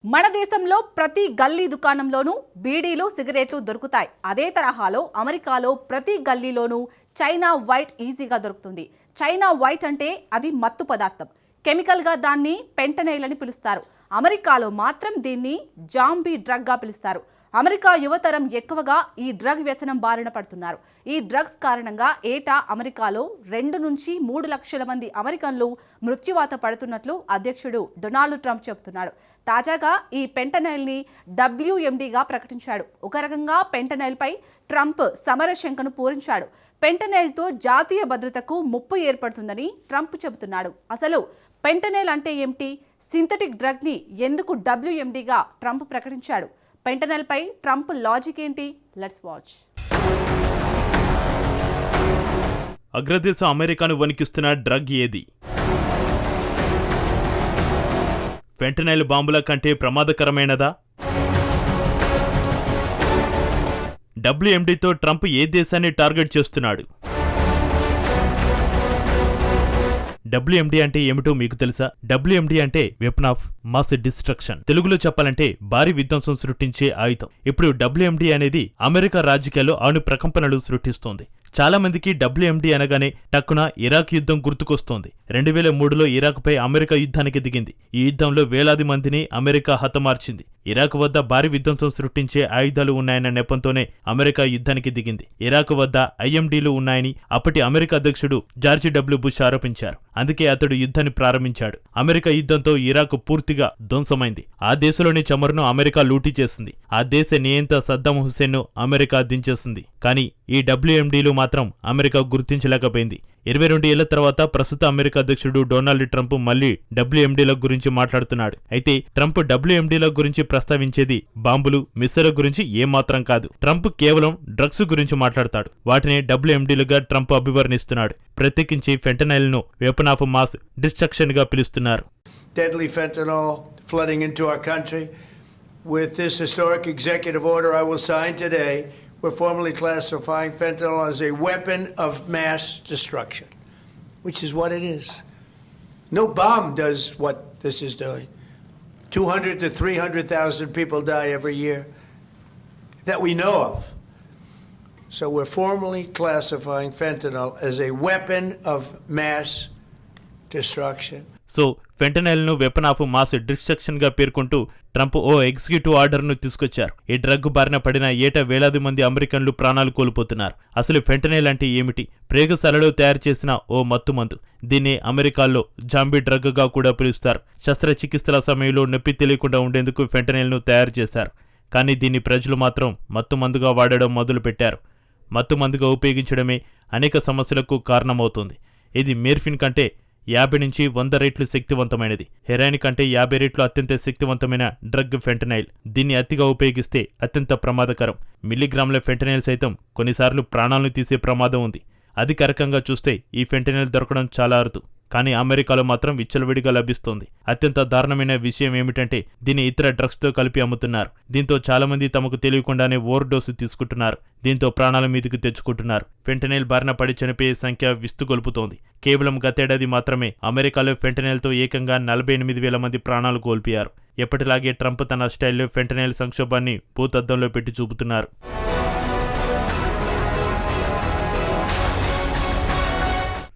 మన దేశంలో ప్రతి గల్లీ దుకాణంలోనూ బీడీలు సిగరెట్లు దొరుకుతాయి. అదే తరహాలో అమెరికాలో ప్రతి గల్లీలోనూ చైనా వైట్ ఈజీగా దొరుకుతుంది. చైనా వైట్ అంటే అది మత్తు పదార్థం. కెమికల్గా దాన్ని ఫెంటనైల్ అని పిలుస్తారు. అమెరికాలో మాత్రం దీన్ని జాంబీ డ్రగ్గా పిలుస్తారు. అమెరికా యువతరం ఎక్కువగా ఈ డ్రగ్ వ్యసనం బారిన పడుతున్నారు. ఈ డ్రగ్స్ కారణంగా ఏటా అమెరికాలో 2 నుంచి 3 లక్షల మంది అమెరికన్లు మృత్యువాత పడుతున్నట్లు అధ్యక్షుడు డొనాల్డ్ ట్రంప్ చెబుతున్నాడు. తాజాగా ఈ ఫెంటనైల్ని WMDగా ప్రకటించాడు. ఒక రకంగా ఫెంటనైల్పై ట్రంప్ సమరశంకను పూరించాడు. ఫెంటనైల్తో జాతీయ భద్రతకు ముప్పు ఏర్పడుతుందని ట్రంప్ చెబుతున్నాడు. అసలు ఫెంటనైల్ అంటే ఏమిటి? సింథటిక్ డ్రగ్ని ఎందుకు WMDగా ట్రంప్ ప్రకటించాడు? ఫెంటనైల్ పై ట్రంప్ లాజిక్ ఏంటి? Let's watch. అగ్రదేశ అమెరికాను వణికిస్తున్న డ్రగ్ ఏది? ఫెంటనైల్ బాంబుల కంటే ప్రమాదకరమైనదా? WMDతో ట్రంప్ ఏ దేశాన్ని టార్గెట్ చేస్తున్నాడు? WMD అంటే ఏమిటో మీకు తెలుసా? WMD అంటే వెపన్ ఆఫ్ మాస్ డిస్ట్రక్షన్. తెలుగులో చెప్పాలంటే భారీ విధ్వంసం సృష్టించే ఆయుధం. ఇప్పుడు WMD అనేది అమెరికా రాజకీయాల్లో అణు ప్రకంపనలు సృష్టిస్తోంది. చాలా మందికి WMD అనగానే టక్కున ఇరాక్ యుద్ధం గుర్తుకొస్తోంది. 2003లో ఇరాక్పై అమెరికా యుద్ధానికి దిగింది. ఈ యుద్ధంలో వేలాది మందిని అమెరికా హతమార్చింది. ఇరాక్ వద్ద భారీ విధ్వంసం సృష్టించే ఆయుధాలు ఉన్నాయన్న నెపంతోనే అమెరికా యుద్ధానికి దిగింది. ఇరాక్ వద్ద IMDలు ఉన్నాయని అప్పటి అమెరికా అధ్యక్షుడు జార్జ్ W. బుష్ ఆరోపించారు. అందుకే అతడు యుద్ధాన్ని ప్రారంభించాడు. అమెరికా యుద్ధంతో ఇరాక్ పూర్తిగా ధ్వంసమైంది. ఆ దేశంలోని చమురును అమెరికా లూటీ చేసింది. ఆ దేశ నియంత సద్దాం హుస్సేన్ను అమెరికా దించేసింది. కానీ ఈ WMDలు మాత్రం అమెరికా గుర్తించలేకపోయింది. 22 ఏళ్ల తర్వాత ప్రస్తుత అమెరికా అధ్యక్షుడు డొనాల్డ్ ట్రంప్ మళ్లీ WMDల గురించి మాట్లాడుతున్నాడు. అయితే ట్రంప్ WMDల గురించి ప్రస్తావించేది బాంబులు, మిస్సైళ్ల గురించి ఏమాత్రం కాదు. ట్రంప్ కేవలం డ్రగ్స్ గురించి మాట్లాడతాడు. వాటిని WMDలుగా ట్రంప్ అభివర్ణిస్తున్నాడు. ప్రత్యేకించి ఫెంటనైల్ను వెపన్ ఆఫ్ మాస్ డిస్ట్రక్షన్ గా పిలుస్తున్నారు. Deadly fentanyl flooding into our country. With this historic executive order I will sign today, we're formally classifying fentanyl as a weapon of mass destruction, which is what it is. No bomb does what this is doing. 200 to 300,000 people die every year that we know of. So we're formally classifying fentanyl as a weapon of mass destruction. So ఫెంటనైల్ను weapon of mass destruction గా పేర్కొంటూ Trump ఓ executive ఆర్డర్ను తీసుకొచ్చారు. ఈ drug బారిన పడిన ఏటా వేలాది మంది అమెరికన్లు ప్రాణాలు కోల్పోతున్నారు. అసలు ఫెంటనైల్ అంటే ఏమిటి? ప్రయోగశాలలో తయారు చేసిన ఓ మత్తు మందు. దీన్ని అమెరికాలో జాంబీ డ్రగ్ గా కూడా పిలుస్తారు. శస్త్రచికిత్సల సమయంలో నొప్పి తెలియకుండా ఉండేందుకు ఫెంటనైల్ను తయారు చేశారు. కానీ దీన్ని ప్రజలు మాత్రం మత్తు మందుగా వాడడం మొదలుపెట్టారు. మత్తు మందుగా ఉపయోగించడమే అనేక సమస్యలకు కారణమవుతుంది. ఇది మెర్ఫిన్ కంటే 50 నుంచి 100 రెట్లు శక్తివంతమైనది. హెరాయిన్ కంటే 50 రెట్లు అత్యంత శక్తివంతమైన డ్రగ్ ఫెంటనైల్. దీన్ని అతిగా ఉపయోగిస్తే అత్యంత ప్రమాదకరం. మిల్లీగ్రాముల ఫెంటనైల్ సైతం కొన్నిసార్లు ప్రాణాలను తీసే ప్రమాదం ఉంది. అధికారికంగా చూస్తే ఈ ఫెంటనైల్ దొరకడం చాలా అరుదు. కానీ అమెరికాలో మాత్రం విచ్చలవిడిగా లభిస్తోంది. అత్యంత దారుణమైన విషయం ఏమిటంటే దీన్ని ఇతర డ్రగ్స్తో కలిపి అమ్ముతున్నారు. దీంతో చాలా మంది తమకు తెలియకుండానే ఓవర్ డోసు తీసుకుంటున్నారు. దీంతో ప్రాణాల మీదకు తెచ్చుకుంటున్నారు. ఫెంటనైల్ బారిన పడి చనిపోయే సంఖ్య విస్తుగొల్పుతోంది. కేవలం గతేడాది మాత్రమే అమెరికాలో ఫెంటనైల్తో ఏకంగా 48,000 మంది ప్రాణాలు కోల్పోయారు. ఎప్పటిలాగే ట్రంప్ తన స్టైల్లో ఫెంటనైల్ సంక్షోభాన్ని భూతద్దంలో పెట్టి చూపుతున్నారు.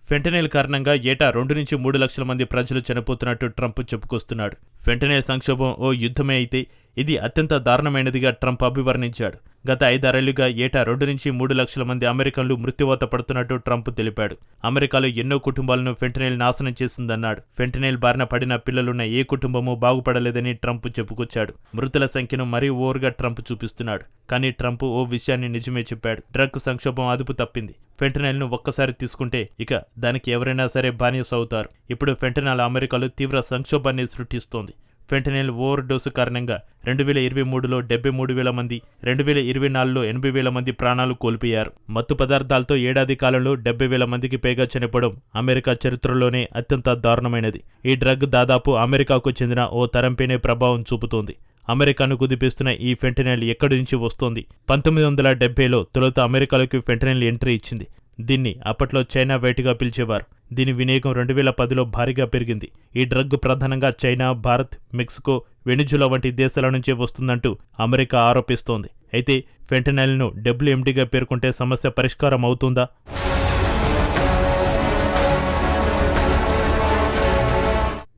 ఫెంటనైల్ కారణంగా ఏటా 2 నుంచి 3 లక్షల మంది ప్రజలు చనిపోతున్నట్టు ట్రంప్ చెప్పుకొస్తున్నాడు. ఫెంటనైల్ సంక్షోభం ఓ యుద్ధమే అయితే ఇది అత్యంత దారుణమైనదిగా ట్రంప్ అభివర్ణించాడు. గత 5-6 ఏళ్లుగా ఏటా 2 నుంచి 3 లక్షల మంది అమెరికన్లు మృత్యువాత పడుతున్నట్టు ట్రంప్ తెలిపాడు. అమెరికాలో ఎన్నో కుటుంబాలను ఫెంటనైల్ నాశనం చేసిందన్నాడు. ఫెంటనైల్ బారిన పడిన పిల్లలున్న ఏ కుటుంబమూ బాగుపడలేదని ట్రంప్ చెప్పుకొచ్చాడు. మృతుల సంఖ్యను మరీ ఓవర్గా ట్రంప్ చూపిస్తున్నాడు. కానీ ట్రంప్ ఓ విషయాన్ని నిజమే చెప్పాడు. డ్రగ్ సంక్షోభం అదుపు తప్పింది. ఫెంటనైల్ను ఒక్కసారి తీసుకుంటే ఇక దానికి ఎవరైనా సరే బానిస అవుతారు. ఇప్పుడు ఫెంటనైల్ అమెరికాలో తీవ్ర సంక్షోభాన్ని సృష్టిస్తోంది. ఫెంటనైల్ ఓవర్ డోసు కారణంగా 2023లో 73,000 మంది, 2024లో 80,000 మంది ప్రాణాలు కోల్పోయారు. మత్తు పదార్థాలతో ఏడాది కాలంలో 70,000 మందికి పైగా చనిపోవడం అమెరికా చరిత్రలోనే అత్యంత దారుణమైనది. ఈ డ్రగ్ దాదాపు అమెరికాకు చెందిన ఓ తరంపైనే ప్రభావం చూపుతోంది. అమెరికాను కుదిపిస్తున్న ఈ ఫెంటనైల్ ఎక్కడి నుంచి వస్తోంది? 1970లో తొలుత అమెరికాలోకి ఫెంటనైల్ ఎంట్రీ ఇచ్చింది. దీన్ని అప్పట్లో చైనా వైట్గా పిలిచేవారు. దీని వినియోగం 2010లో భారీగా పెరిగింది. ఈ డ్రగ్ ప్రధానంగా చైనా, భారత్, మెక్సికో, వెనిజులా వంటి దేశాల నుంచే వస్తుందంటూ అమెరికా ఆరోపిస్తోంది. అయితే ఫెంటనైల్ను WMDగా పేర్కొంటే సమస్య పరిష్కారం అవుతుందా?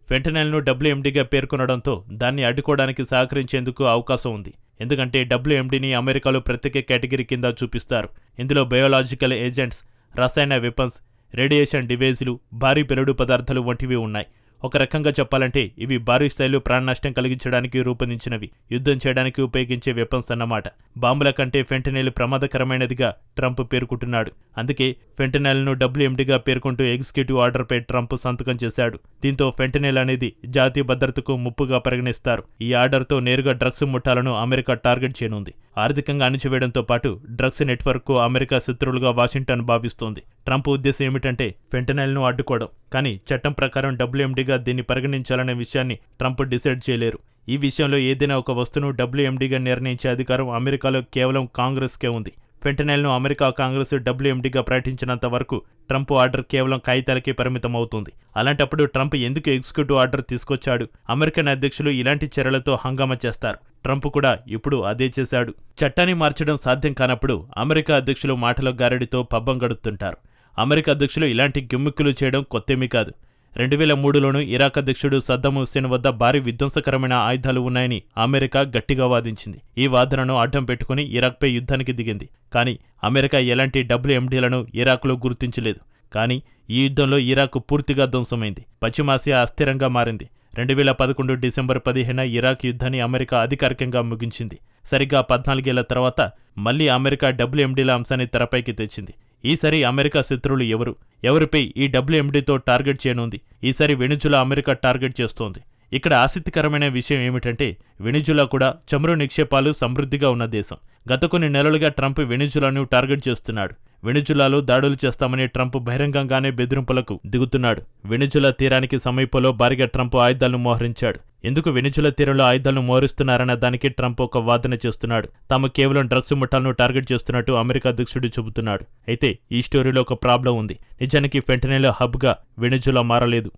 ఫెంటనైల్ను WMDగా పేర్కొనడంతో దాన్ని అడ్డుకోవడానికి సహకరించేందుకు అవకాశం ఉంది. ఎందుకంటే WMDని అమెరికాలో ప్రత్యేక కేటగిరీ కింద చూపిస్తారు. ఇందులో బయోలాజికల్ ఏజెంట్స్, రసాయన వెపన్స్, రేడియేషన్ డివైజులు, భారీ పెరుడు పదార్థాలు వంటివి ఉన్నాయి. ఒక రకంగా చెప్పాలంటే ఇవి భారీ స్థాయిలో ప్రాణనష్టం కలిగించడానికి రూపొందించినవి, యుద్ధం చేయడానికి ఉపయోగించే వెపన్స్ అన్నమాట. బాంబుల కంటే ఫెంటనైల్ ప్రమాదకరమైనదిగా ట్రంప్ పేర్కొంటున్నాడు. అందుకే ఫెంటనైల్ను WMDగా పేర్కొంటూ ఎగ్జిక్యూటివ్ ఆర్డర్పై ట్రంప్ సంతకం చేశాడు. దీంతో ఫెంటనైల్ అనేది జాతీయ భద్రతకు ముప్పుగా పరిగణిస్తారు. ఈ ఆర్డర్తో నేరుగా డ్రగ్స్ ముఠాలను అమెరికా టార్గెట్ చేయనుంది. ఆర్థికంగా అణిచివేయడంతో పాటు డ్రగ్స్ నెట్వర్క్కు అమెరికా శత్రువులుగా వాషింగ్టన్ భావిస్తోంది. ట్రంప్ ఉద్దేశం ఏమిటంటే ఫెంటనైల్ను అడ్డుకోవడం. కానీ చట్టం ప్రకారం WMDగా దీన్ని పరిగణించాలనే విషయాన్ని ట్రంప్ డిసైడ్ చేయలేరు. ఈ విషయంలో ఏదైనా ఒక వస్తువును WMDగా నిర్ణయించే అధికారం అమెరికాలో కేవలం కాంగ్రెస్కే ఉంది. ఫెంటనైల్ను అమెరికా కాంగ్రెస్ WMDగా ప్రకటించినంత వరకు ట్రంప్ ఆర్డర్ కేవలం కాగితాలకే పరిమితం అవుతుంది. అలాంటప్పుడు ట్రంప్ ఎందుకు ఎగ్జిక్యూటివ్ ఆర్డర్ తీసుకొచ్చాడు? అమెరికన్ అధ్యక్షులు ఇలాంటి చర్యలతో హంగామా చేస్తారు. ట్రంప్ కూడా ఇప్పుడు అదే చేశాడు. చట్టాన్ని మార్చడం సాధ్యం కానప్పుడు అమెరికా అధ్యక్షులు మాటల గారడితో పబ్బం గడుపుతుంటారు. అమెరికా అధ్యక్షులు ఇలాంటి గిమ్మిక్కులు చేయడం కొత్తేమీ కాదు. 2003లోనూ ఇరాక్ అధ్యక్షుడు సద్దాం హుస్సేన్ వద్ద భారీ విధ్వంసకరమైన ఆయుధాలు ఉన్నాయని అమెరికా గట్టిగా వాదించింది. ఈ వాదనను అడ్డం పెట్టుకుని ఇరాక్పై యుద్ధానికి దిగింది. కానీ అమెరికా ఎలాంటి WMDలను ఇరాక్లో గుర్తించలేదు. కానీ ఈ యుద్ధంలో ఇరాక్ పూర్తిగా ధ్వంసమైంది. పశ్చిమాసియా అస్థిరంగా మారింది. 2011 డిసెంబర్ 15న ఇరాక్ యుద్ధాన్ని అమెరికా అధికారికంగా ముగించింది. సరిగ్గా 14 ఏళ్ల తర్వాత మళ్లీ అమెరికా WMDల అంశాన్ని తెరపైకి తెచ్చింది. ఈసారి అమెరికా శత్రువులు ఎవరిపై ఈ WMDతో టార్గెట్ చేయనుంది? ఈసారి వెనిజులా అమెరికా టార్గెట్ చేస్తోంది. ఇక్కడ ఆసక్తికరమైన విషయం ఏమిటంటే వెనిజులా కూడా చమురు నిక్షేపాలు సమృద్ధిగా ఉన్న దేశం. గత కొన్ని నెలలుగా ట్రంప్ వెనిజులాను టార్గెట్ చేస్తున్నాడు. వెనిజులాలో దాడులు చేస్తామని ట్రంప్ బహిరంగంగానే బెదిరింపులకు దిగుతున్నాడు. వెనిజులా తీరానికి సమీపంలో భారీగా ట్రంప్ ఆయుధాలను మోహరించాడు. ఎందుకు వెనిజులా తీరంలో ఆయుధాలను మోహరిస్తున్నారన్న దానికి ట్రంప్ ఒక వాదన చేస్తున్నాడు. తాము కేవలం డ్రగ్స్ ముఠాలను టార్గెట్ చేస్తున్నట్టు అమెరికా అధ్యక్షుడు చెబుతున్నాడు. అయితే ఈ స్టోరీలో ఒక ప్రాబ్లం ఉంది. నిజానికి ఫెంటనైల్ హబ్గా వెనిజులా మారలేదు.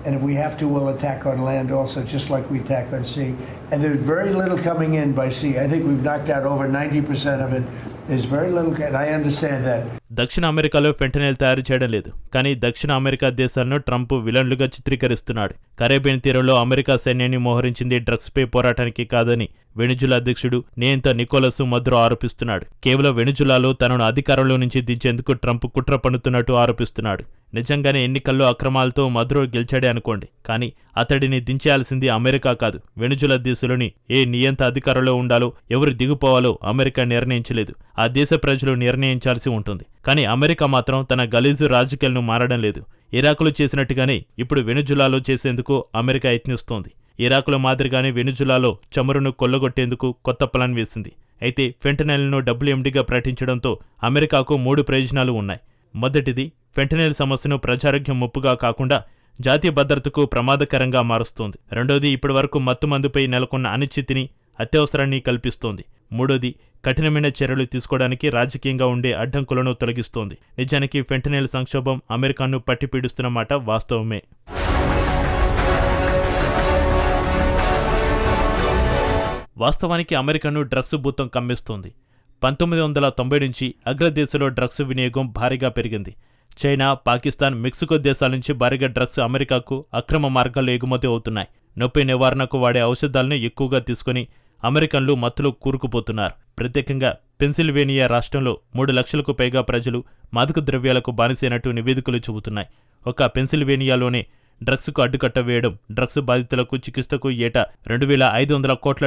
And if we have to, we'll attack on land also, just like we attack on sea. And there's very little coming in by sea. I think we've knocked out over 90% of it. There's very little, and I understand that. దక్షిణ అమెరికాలో ఫెంటనైల్ తయారు చేయడం లేదు. కానీ దక్షిణ America దేశాలను Trump విలన్లుగా చిత్రీకరిస్తున్నాడు. Caribbean తీరంలో America సైన్యాన్ని మోహరించింది డ్రగ్స్పై పోరాటానికి కాదని వెనిజులా అధ్యక్షుడు నియంత నికోలస్ మదురో ఆరోపిస్తున్నాడు. కేవలం వెనిజులాలో తనను అధికారంలో నుంచి దించేందుకు ట్రంప్ కుట్ర పన్నుతున్నట్టు ఆరోపిస్తున్నాడు. నిజంగానే ఎన్నికల్లో అక్రమాలతో మదురో గెలిచాడే అనుకోండి. కానీ అతడిని దించేయాల్సింది అమెరికా కాదు, వెనిజులా దేశంలోని ఏ నియంత అధికారంలో ఉండాలో, ఎవరు దిగుపోవాలో అమెరికా నిర్ణయించలేదు. ఆ దేశ ప్రజలు నిర్ణయించాల్సి ఉంటుంది. కానీ అమెరికా మాత్రం తన గలీజు రాజకీయాలను మారడం లేదు. ఇరాకులో చేసినట్టుగానే ఇప్పుడు వెనిజులాలో చేసేందుకు అమెరికా యత్నిస్తోంది. ఇరాకులో మాదిరిగానే వెనిజులాలో చమురును కొల్లగొట్టేందుకు కొత్త ప్లాన్ వేసింది. అయితే ఫెంటనైల్ను WMDగా ప్రకటించడంతో అమెరికాకు 3 ప్రయోజనాలు ఉన్నాయి. మొదటిది, ఫెంటనైల్ సమస్యను ప్రజారోగ్యం ముప్పుగా కాకుండా జాతీయ భద్రతకు ప్రమాదకరంగా మారుస్తోంది. రెండోది, ఇప్పటివరకు మత్తుమందుపై నెలకొన్న అనిశ్చితిని, అత్యవసరాన్ని కల్పిస్తోంది. మూడోది, కఠినమైన చర్యలు తీసుకోవడానికి రాజకీయంగా ఉండే అడ్డంకులను తొలగిస్తోంది. నిజానికి ఫెంటనైల్ సంక్షోభం అమెరికాను పట్టిపీడుస్తున్న మాట వాస్తవమే. వాస్తవానికి అమెరికాను డ్రగ్స్ భూతం కమ్మేస్తోంది. 1990 నుంచి అగ్రదేశంలో డ్రగ్స్ వినియోగం భారీగా పెరిగింది. చైనా, పాకిస్తాన్, మెక్సికో దేశాల నుంచి భారీగా డ్రగ్స్ అమెరికాకు అక్రమ మార్గాల్లో ఎగుమతి అవుతున్నాయి. నొప్పి నివారణకు వాడే ఔషధాలను ఎక్కువగా తీసుకుని అమెరికన్లు మత్తులో కూరుకుపోతున్నారు. ప్రత్యేకంగా పెన్సిల్వేనియా రాష్ట్రంలో 3 లక్షలకు పైగా ప్రజలు మాదక ద్రవ్యాలకు బానిసైనట్టు నివేదికలు చెబుతున్నాయి. ఒక పెన్సిల్వేనియాలోనే డ్రగ్స్కు అడ్డుకట్ట వేయడం డ్రగ్స్ బాధితులకు చికిత్సకు ఏటా $2,500 కోట్ల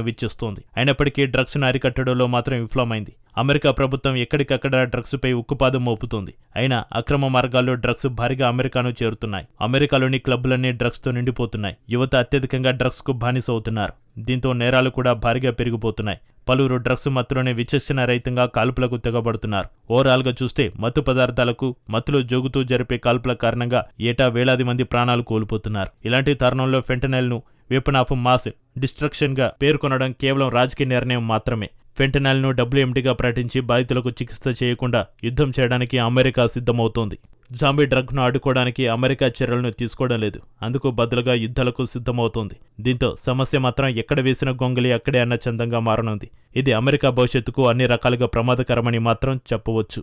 వెచ్చిస్తోంది. అయినప్పటికీ డ్రగ్స్ను అరికట్టడంలో మాత్రం విఫలమైంది. అమెరికా ప్రభుత్వం ఎక్కడికక్కడ డ్రగ్స్పై ఉక్కుపాదం మోపుతోంది. అయినా అక్రమ మార్గాల్లో డ్రగ్స్ భారీగా అమెరికాను చేరుతున్నాయి. అమెరికాలోని క్లబ్బులన్నీ డ్రగ్స్తో నిండిపోతున్నాయి. యువత అత్యధికంగా డ్రగ్స్కు బానిస అవుతున్నారు. దీంతో నేరాలు కూడా భారీగా పెరిగిపోతున్నాయి. పలువురు డ్రగ్స్ మత్తులోనే విచక్షణ రహితంగా కాల్పులకు తెగబడుతున్నారు. ఓవరాల్గా చూస్తే మత్తు పదార్థాలకు, మత్తులో జోగుతూ జరిపే కాల్పుల కారణంగా ఏటా వేలాది మంది ప్రాణాలు కోల్పోతున్నారు. ఇలాంటి తరుణంలో ఫెంటనైల్ను వెపన్ ఆఫ్ మాస్ డిస్ట్రక్షన్గా పేర్కొనడం కేవలం రాజకీయ నిర్ణయం మాత్రమే. ఫెంటనాల్ను WMDగా ప్రకటించి బాధితులకు చికిత్స చేయకుండా యుద్ధం చేయడానికి అమెరికా సిద్ధమవుతోంది. జాంబీ డ్రగ్ను అడ్డుకోవడానికి అమెరికా చర్యలను తీసుకోవడం లేదు, అందుకు బదులుగా యుద్ధాలకు సిద్ధమవుతోంది. దీంతో సమస్య మాత్రం ఎక్కడ వేసిన గొంగలి అక్కడే అన్న చందంగా మారనుంది. ఇది అమెరికా భవిష్యత్తుకు అన్ని రకాలుగా ప్రమాదకరమని మాత్రం చెప్పవచ్చు.